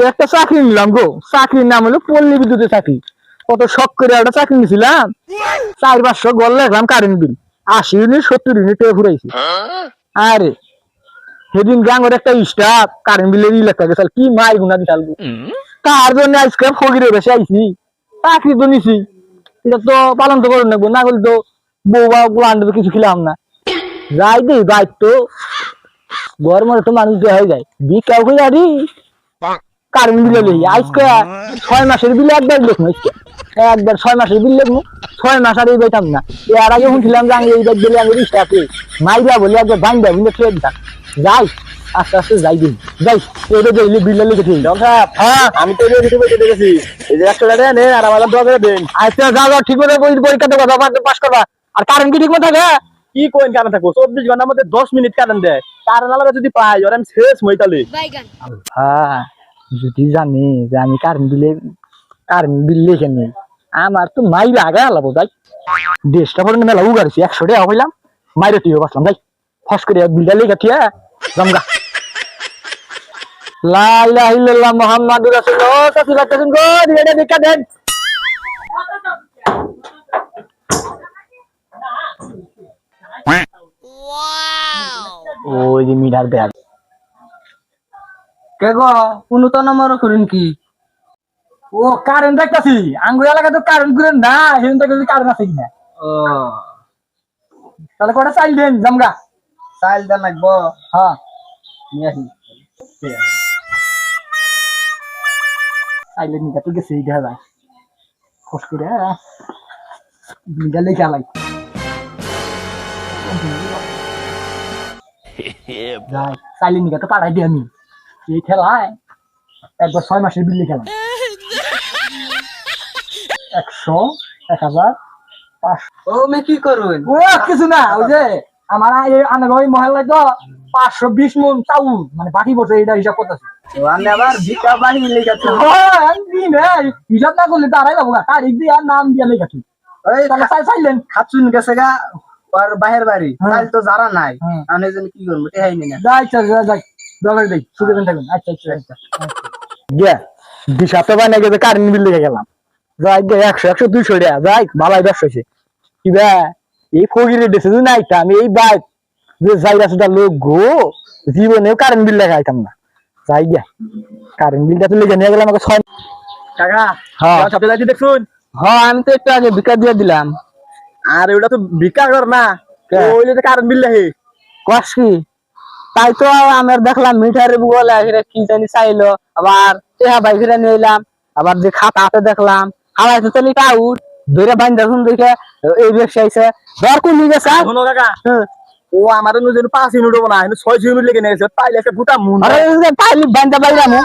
একটা চাকরি নিলাম গো, চাকরির নাম হলো পল্লী বিদ্যুতের চাকরি। কত শখ করে একটা চাকরি নিছিলাম, 4-500 গল লাগলাম কারেন্ট বিল, 80 ইউনিট 70 ইউনিট ঘুরাইছি। আরে সেদিন গাঙ্গর একটা স্টাফ কারেন্ট বিলের লেখা গেছে, কি মাই গুনা দিতাল তার জন্য আজকে ফকিরে বেশি আইছি, চাকরি তো নিছি, এটা তো পালন তো করুন না করলে তো বউ বা গোলান কিছু খিলাম না। যাই দেই দায়িত্ব গরমে তো মানুষ দেওয়া হয়ে যায়, বিকাও হয়ে যাবি কারেন্ট বিলে লই আজকে 6 মাসের বিল একবার দেখুন, একবার 6 মাসের বিল দেখবো, 6 মাস আর এই বইতাম না। এর আগে শুনছিলাম যে আমি এই ব্যাগ দিলে আমি রিস্টাকে মাইরা বলে একবার বান্ধা বুঝলে খেয়ে দিতাম। যাই আস্তে আস্তে যাই দিন যাই এটা দেখলি বিল লিখে ঠিক। হ্যাঁ আমি তো দেখেছি এই যে 100 টাকা নেন আর আমাদের 10 টাকা দেন। আচ্ছা যাও যাও ঠিক মতো পরীক্ষা দেবো, পাস করবা। আর কারেন্ট কি ঠিক মতো থাকে? কি কোয়েন কারেন্ট থাকবো 24 ঘন্টার মধ্যে 10 মিনিট কারেন্ট দেয়, কারেন্ট আলাদা যদি পাই ওর আমি শেষ মইতালে। হ্যাঁ যদি জানি যে আমি কারেন্ট বিল লিখে নেই আমার তো মাইরা আগে আলাবো। যাই দেশটা পরে মেলা উগাড়ছি 100 টাকা হইলাম মাইরে তুইও বাসলাম। যাই ফস করে বিলটা লিখে থিয়া জমগা। লা ইলাহা ইল্লাল্লাহ মুহাম্মাদুর রাসূলুল্লাহ। ও সাথী লাগতেছেন গো, দিলে দেখা দেন। ওই যে মিটার ব্যাগ কে গো কোনো তো নম্বর করেন কি? ও কারেন্ট দেখতাছি আঙ্গুর এলাকায় তো কারেন্ট করেন না, হেন থেকে কারেন্ট আছে কিনা। ও তাহলে কটা চাইল দেন জমগা। চাইল দেন লাগবো, হ্যাঁ নিয়ে আসি। চাইলে নিকা তো গেছে দেখা যায় ফস করে বিলটা লিখে আলাই। যাই চাইলে নিকা তো পাঠাই দিই আমি এই খেলায় একবার 6 মাসের বিল লিখে 100 1000 500। ও মে কি করুন? ও কিছু না, ওই যে আমার ওই মহল্লায় তো 520 মন চাউল মানে বাকি বছর এটা হিসাব করতেছে। ও আমি আবার ভিটা বাহিনী লেখাচ্ছি। হিসাব না করলে দাঁড়াই যাবো না, তারিখ দিয়ে আর নাম দিয়ে লেখাচ্ছি। ওই তাহলে চাইলেন খাচ্ছুন গেছে গা আর বাহির বাড়ি চাইল তো যারা নাই হ্যাঁ। আমি যেন কি করবো টেহাই নি না। যাই যাই দরকার দেই সুখে থাকবেন। আচ্ছা আচ্ছা আচ্ছা গিয়া 2 সপ্তাহ বানাই গেছে কারেন্ট বিল লিখে গেলাম। যাই গে 100 200 টাকা যাই ভালাই ব্যবসা হয়েছে কি বে এই ফকিরের দেশে যদি নাইতাম আমি এই বাইক যে যাইরা সুদা লোক গো জীবনেও কারেন্ট বিল লেখা আইতাম না। যাই গিয়া কারেন্ট বিলটা তো লিখে নিয়ে গেলাম আমাকে 6 কাকা হ্যাঁ সপ্তাহে যাইতে দেখছুন? হ্যাঁ আমি তো একটু আগে ভিক্ষা দিয়ে দিলাম। আর ওটা তো ভিক্ষা কর না, ওই যে কারেন্ট বিল লেখে কস কি তাই তো আমার দেখলাম মিটারে বলে কি জানি চাইলো, আবার টেহা বাই ফিরে নিলাম, আবার যে খাতা হাতে দেখলাম হালাইতে চলি আউট ধরে বাইন্দা শুন দেখে এই ব্যবসা আইছে ধর কোন নিয়ে গেছে। শোনো কাকা ও আমার যেন 5 ইউনিট হবো না 6 ইউনিট লেগে নিয়েছে পাইলে একটা ফুটা মুন আরে পাইলি বাইন্দা বাইরামু